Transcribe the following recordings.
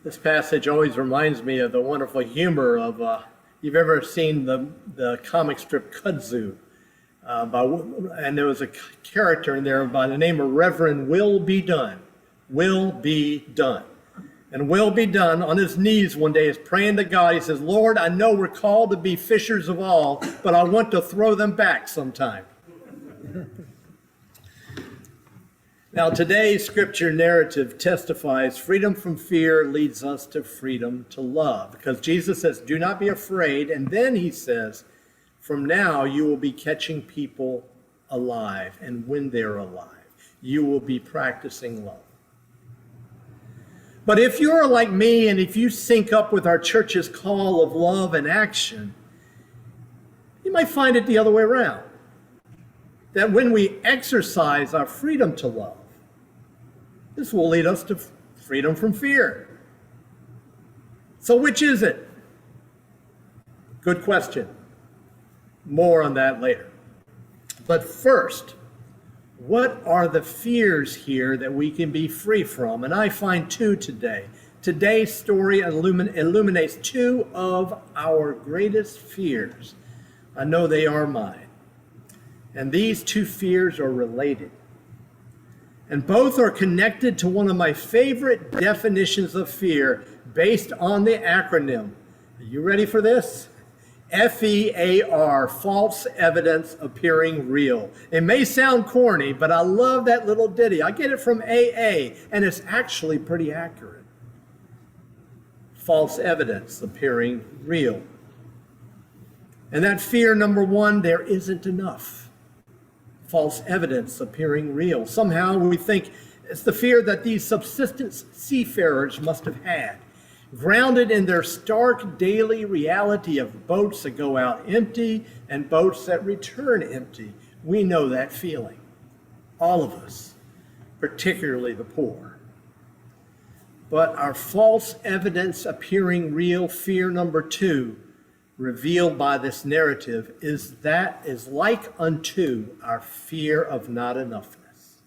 This passage always reminds me of the wonderful humor of, you've ever seen the comic strip Kudzu? And there was a character in there by the name of Reverend Will Be Done. Will Be Done. And Will Be Done on his knees one day is praying to God. He says, Lord, I know we're called to be fishers of all, but I want to throw them back sometime. Now, today's scripture narrative testifies freedom from fear leads us to freedom to love. Because Jesus says, do not be afraid. And then he says, from now you will be catching people alive. And when they're alive, you will be practicing love. But if you're like me and if you sync up with our church's call of love and action, you might find it the other way around. That when we exercise our freedom to love, this will lead us to freedom from fear. So which is it? Good question. More on that later. But first, what are the fears here that we can be free from? And I find two today. Today's story illuminates two of our greatest fears. I know they are mine. And these two fears are related. And both are connected to one of my favorite definitions of fear based on the acronym. Are you ready for this? FEAR, false evidence appearing real. It may sound corny, but I love that little ditty. I get it from AA, and it's actually pretty accurate. False evidence appearing real. And that fear number one, there isn't enough. False evidence appearing real. Somehow we think it's the fear that these subsistence seafarers must have had, grounded in their stark daily reality of boats that go out empty and boats that return empty. We know that feeling. All of us, particularly the poor. But our false evidence appearing real fear number two, revealed by this narrative, is like unto our fear of not enoughness.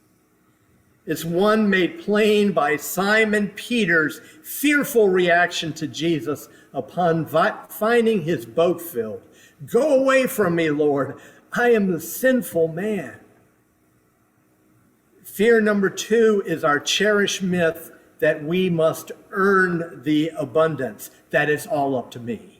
It's one made plain by Simon Peter's fearful reaction to Jesus upon finding his boat filled. Go away from me, Lord. I am the sinful man. Fear number two is our cherished myth that we must earn the abundance, that it's all up to me.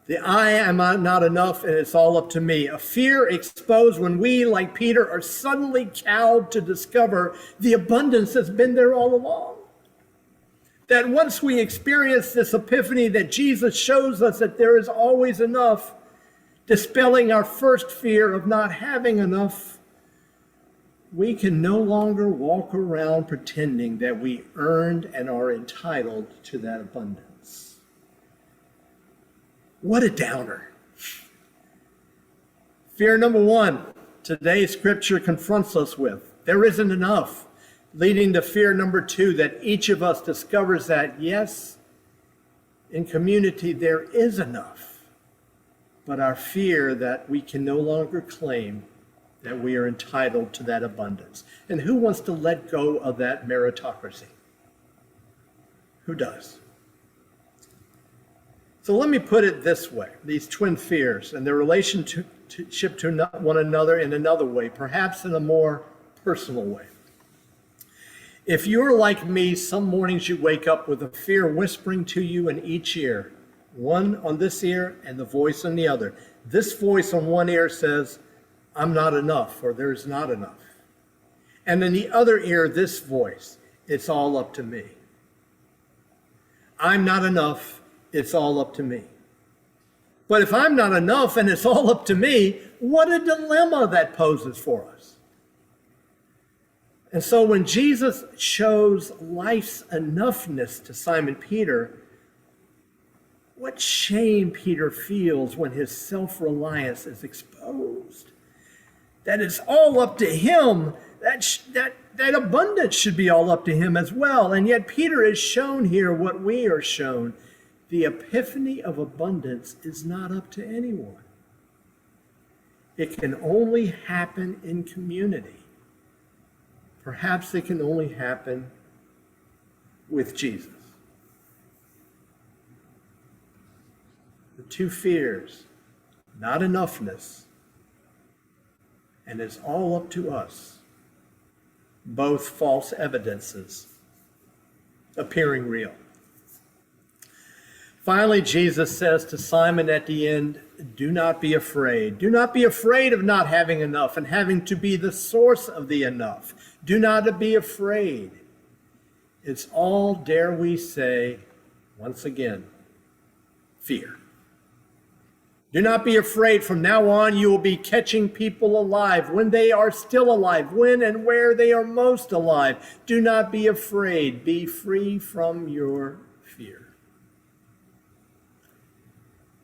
The I am not enough and it's all up to me. A fear exposed when we, like Peter, are suddenly cowed to discover the abundance that's been there all along. That once we experience this epiphany that Jesus shows us that there is always enough, dispelling our first fear of not having enough, we can no longer walk around pretending that we earned and are entitled to that abundance. What a downer. Fear number one, today's scripture confronts us with. There isn't enough, leading to fear number two, that each of us discovers that, yes, in community there is enough, but our fear that we can no longer claim that we are entitled to that abundance. And who wants to let go of that meritocracy? Who does? So let me put it this way, these twin fears and their relationship to one another in another way, perhaps in a more personal way. If you're like me, some mornings you wake up with a fear whispering to you in each ear, one on this ear and the voice on the other. This voice on one ear says, I'm not enough, or there's not enough. And in the other ear, this voice, it's all up to me. I'm not enough. It's all up to me. But if I'm not enough and it's all up to me, what a dilemma that poses for us. And so when Jesus shows life's enoughness to Simon Peter, what shame Peter feels when his self-reliance is exposed. That it's all up to him. That abundance should be all up to him as well. And yet Peter is shown here what we are shown. The epiphany of abundance is not up to anyone. It can only happen in community. Perhaps it can only happen with Jesus. The two fears, not enoughness, and it's all up to us. Both false evidences appearing real. Finally, Jesus says to Simon at the end, do not be afraid. Do not be afraid of not having enough and having to be the source of the enough. Do not be afraid. It's all, dare we say, once again, fear. Do not be afraid. From now on, you will be catching people alive when they are still alive, when and where they are most alive. Do not be afraid. Be free from your fear.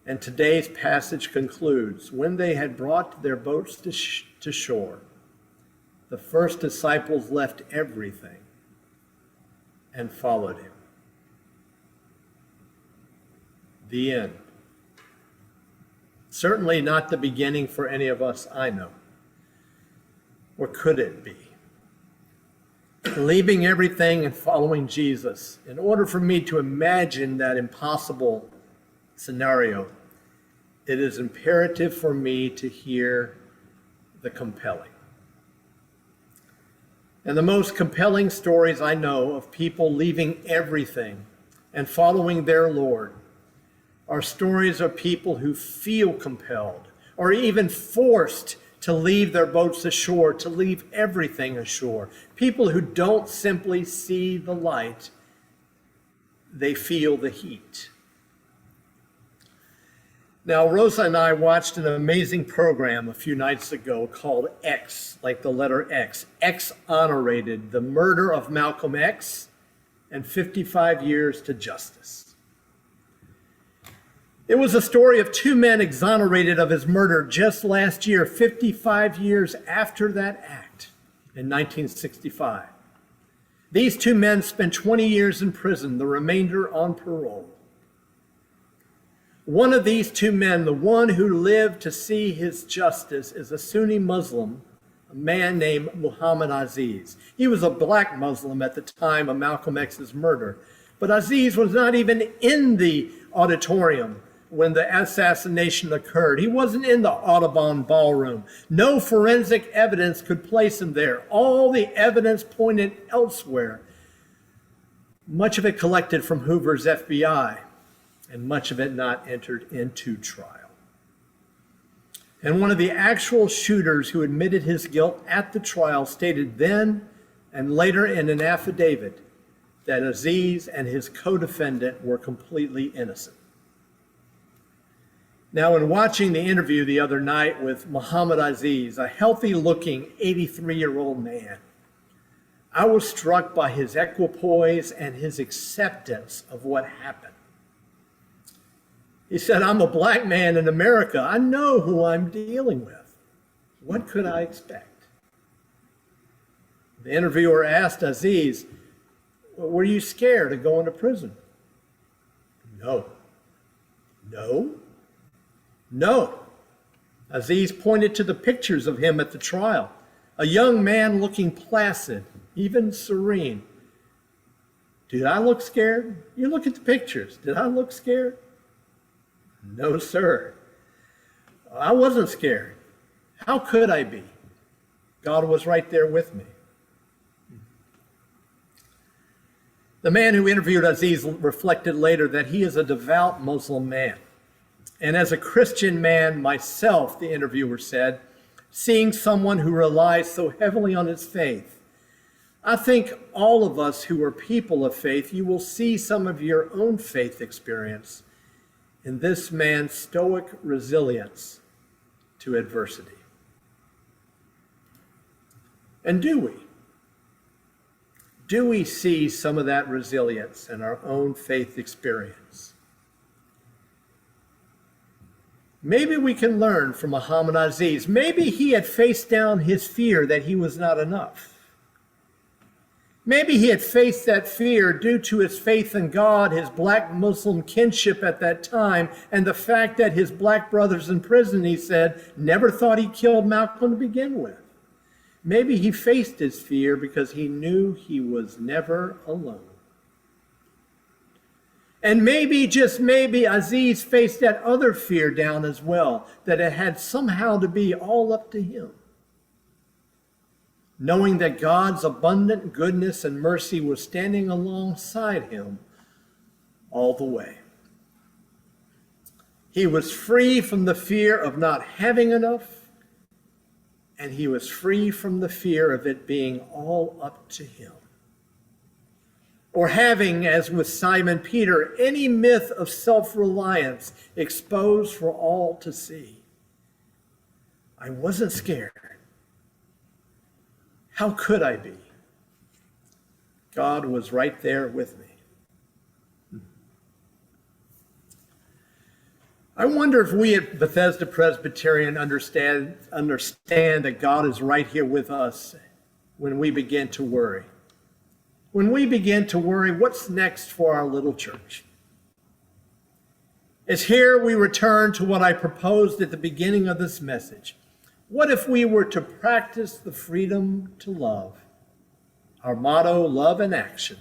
And today's passage concludes, when they had brought their boats to shore, the first disciples left everything and followed him. The end. Certainly not the beginning for any of us, I know. Or could it be? Leaving everything and following Jesus. In order for me to imagine that impossible scenario, it is imperative for me to hear the compelling. And the most compelling stories I know of people leaving everything and following their Lord are stories of people who feel compelled or even forced to leave their boats ashore, to leave everything ashore. People who don't simply see the light, they feel the heat. Now, Rosa and I watched an amazing program a few nights ago called X, like the letter X. Exonerated, the murder of Malcolm X and 55 years to justice. It was a story of two men exonerated of his murder just last year, 55 years after that act in 1965. These two men spent 20 years in prison, the remainder on parole. One of these two men, the one who lived to see his justice, is a Sunni Muslim, a man named Muhammad Aziz. He was a black Muslim at the time of Malcolm X's murder, but Aziz was not even in the auditorium when the assassination occurred. He wasn't in the Audubon ballroom. No forensic evidence could place him there. All the evidence pointed elsewhere. Much of it collected from Hoover's FBI, and much of it not entered into trial. And one of the actual shooters who admitted his guilt at the trial stated then and later in an affidavit that Aziz and his co-defendant were completely innocent. Now, in watching the interview the other night with Muhammad Aziz, a healthy-looking 83-year-old man, I was struck by his equipoise and his acceptance of what happened. He said, I'm a black man in America. I know who I'm dealing with. What could I expect? The interviewer asked Aziz, were you scared of going to prison? No. No? No. Aziz pointed to the pictures of him at the trial. A young man looking placid, even serene. Did I look scared? You look at the pictures. Did I look scared? No, sir. I wasn't scared. How could I be? God was right there with me. The man who interviewed Aziz reflected later that he is a devout Muslim man. And as a Christian man myself, the interviewer said, seeing someone who relies so heavily on his faith, I think all of us who are people of faith, you will see some of your own faith experience in this man's stoic resilience to adversity. And do we? Do we see some of that resilience in our own faith experience? Maybe we can learn from Muhammad Aziz. Maybe he had faced down his fear that he was not enough. Maybe he had faced that fear due to his faith in God, his black Muslim kinship at that time, and the fact that his black brothers in prison, he said, never thought he killed Malcolm to begin with. Maybe he faced his fear because he knew he was never alone. And maybe, just maybe, Aziz faced that other fear down as well, that it had somehow to be all up to him. Knowing that God's abundant goodness and mercy was standing alongside him all the way. He was free from the fear of not having enough, and he was free from the fear of it being all up to him. Or having, as with Simon Peter, any myth of self-reliance exposed for all to see. I wasn't scared. How could I be? God was right there with me. I wonder if we at Bethesda Presbyterian understand that God is right here with us when we begin to worry. When we begin to worry, what's next for our little church? As here we return to what I proposed at the beginning of this message. What if we were to practice the freedom to love, our motto, love and action,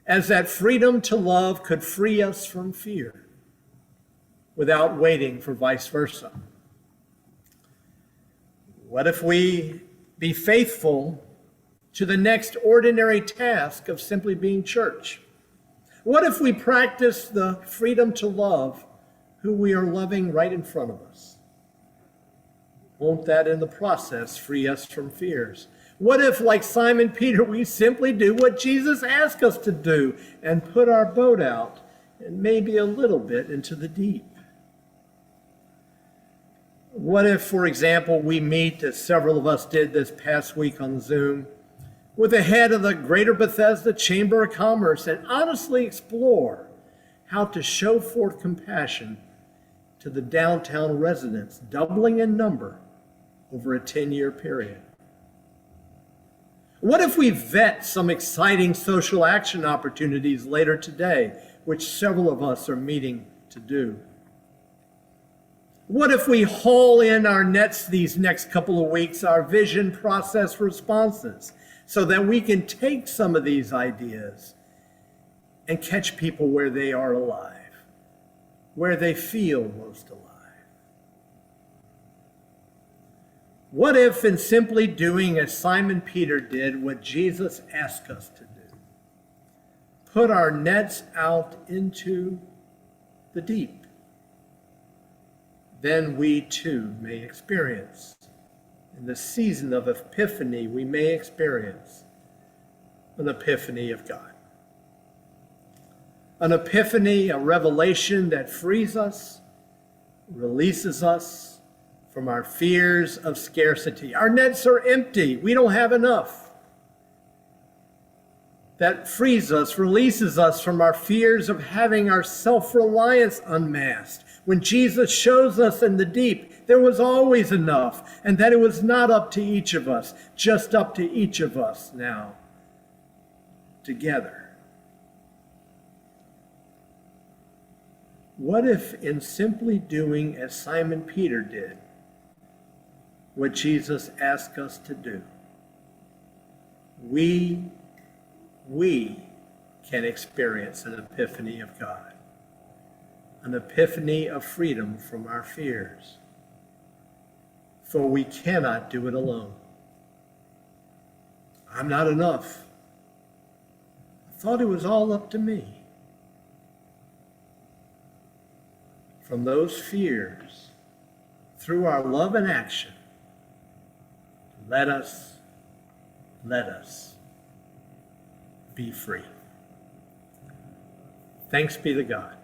as that freedom to love could free us from fear without waiting for vice versa? What if we be faithful to the next ordinary task of simply being church? What if we practice the freedom to love who we are loving right in front of us? Won't that in the process free us from fears? What if, like Simon Peter, we simply do what Jesus asked us to do and put our boat out and maybe a little bit into the deep? What if, for example, we meet, as several of us did this past week on Zoom, with the head of the Greater Bethesda Chamber of Commerce and honestly explore how to show forth compassion to the downtown residents, doubling in number over a 10-year period? What if we vet some exciting social action opportunities later today, which several of us are meeting to do? What if we haul in our nets these next couple of weeks, our vision process responses, so that we can take some of these ideas and catch people where they are alive, where they feel most alive? What if, in simply doing as Simon Peter did, what Jesus asked us to do, put our nets out into the deep, then we too may experience, in the season of Epiphany, we may experience an epiphany of God. An epiphany, a revelation that frees us, releases us from our fears of scarcity. Our nets are empty. We don't have enough. That frees us, releases us from our fears of having our self-reliance unmasked. When Jesus shows us in the deep, there was always enough, and that it was not up to each of us, just up to each of us now, together. What if, in simply doing as Simon Peter did, what Jesus asked us to do, we can experience an epiphany of God, an epiphany of freedom from our fears. For we cannot do it alone. I'm not enough. I thought it was all up to me. From those fears, through our love and action, let us be free. Thanks be to God.